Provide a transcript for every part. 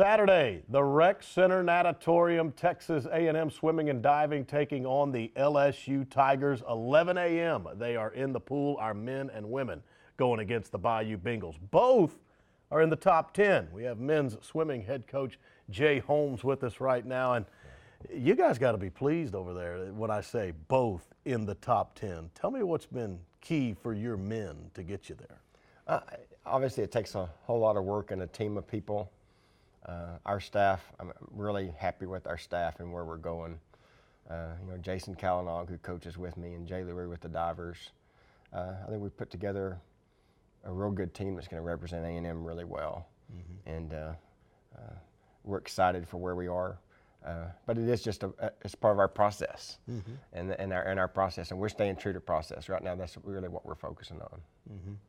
Saturday, the Rec Center Natatorium, Texas A&M Swimming and Diving taking on the LSU Tigers, 11 a.m. They are in the pool, our men and women, going against the Bayou Bengals. Both are in the top 10. We have men's swimming head coach Jay Holmes with us right now, and you guys got to be pleased over there when I say both in the top 10. Tell me what's been key for your men to get you there. Obviously, it takes a whole lot of work and a team of people. Our staff, I'm really happy with our staff and where we're going. Jason Calinog, who coaches with me, and Jay Leary with the divers. I think we've put together a real good team that's going to represent A&M really well. And we're excited for where we are. But it is just it's part of our process and our process, and we're staying true to process. Right now, that's really what we're focusing on.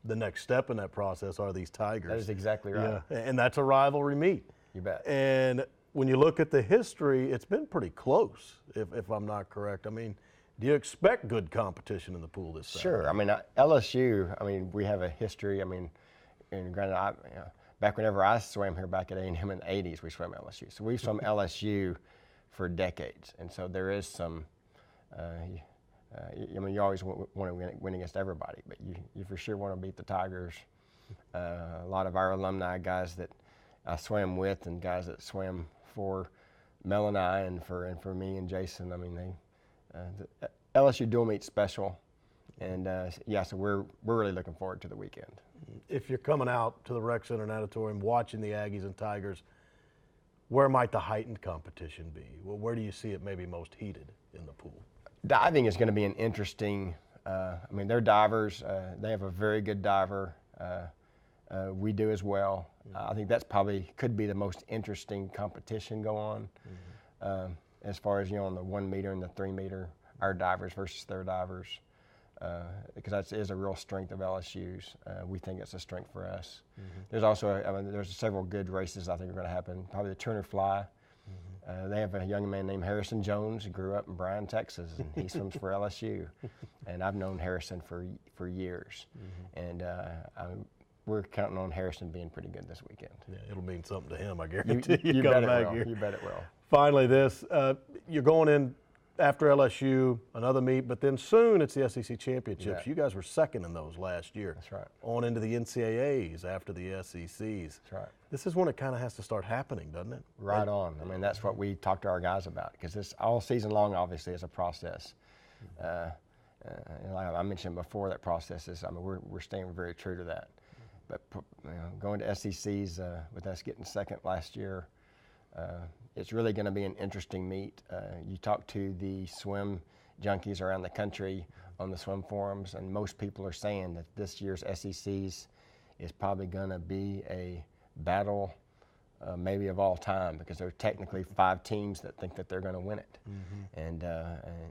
The next step in that process are these Tigers. That is exactly right. Yeah, and that's a rivalry meet. You bet. And when you look at the history, it's been pretty close, if I'm not correct. I mean, do you expect good competition in the pool this Saturday? Sure. I mean, LSU, we have a history. And granted, back whenever I swam here back at A&M in the 80s, we swam LSU. So we've swum LSU for decades. And so there is some, you always want to win against everybody, but you for sure want to beat the Tigers. A lot of our alumni guys that I swam with and guys that swam for Mel and I and for me and Jason, the LSU dual meet's special. And so we're really looking forward to the weekend. If you're coming out to the Rec Center Natatorium, watching the Aggies and Tigers, where might the heightened competition be? Well, where do you see it maybe most heated in the pool? Diving is going to be an interesting. They're divers. They have a very good diver. We do as well. I think that's probably could be the most interesting competition go on. As far as on the 1 meter and the 3 meter, our divers versus their divers. Because that is a real strength of LSU's. We think it's a strength for us. There's also, there's several good races I think are going to happen. Probably the Turner Fly. They have a young man named Harrison Jones who grew up in Bryan, Texas, and he swims for LSU. And I've known Harrison for years. And we're counting on Harrison being pretty good this weekend. Yeah, it'll mean something to him, I guarantee you. You bet it will. You bet it will. Finally, you're going in after LSU, another meet, but then soon it's the SEC Championships. You guys were second in those last year. That's right. On into the NCAAs after the SECs. That's right. This is when it kind of has to start happening, doesn't it? Right on. That's what we talk to our guys about, because this all season long, obviously, is a process. Like I mentioned before, that process is, we're staying very true to that. But going to SECs with us getting second last year, it's really going to be an interesting meet. You talk to the swim junkies around the country on the swim forums, and most people are saying that this year's SECs is probably going to be a battle maybe of all time, because there are technically 5 teams that think that they're going to win it. And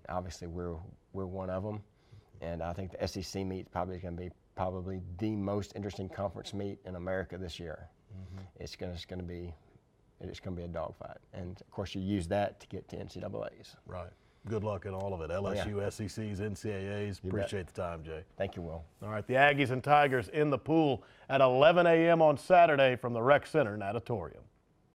obviously we're one of them. And I think the SEC meet is probably going to be the most interesting conference meet in America this year. It's going to be a dogfight. And, of course, you use that to get to NCAAs. Right. Good luck in all of it. LSU, SECs, NCAAs. Appreciate the time, Jay. Thank you, Will. All right, the Aggies and Tigers in the pool at 11 a.m. on Saturday from the Rec Center Natatorium.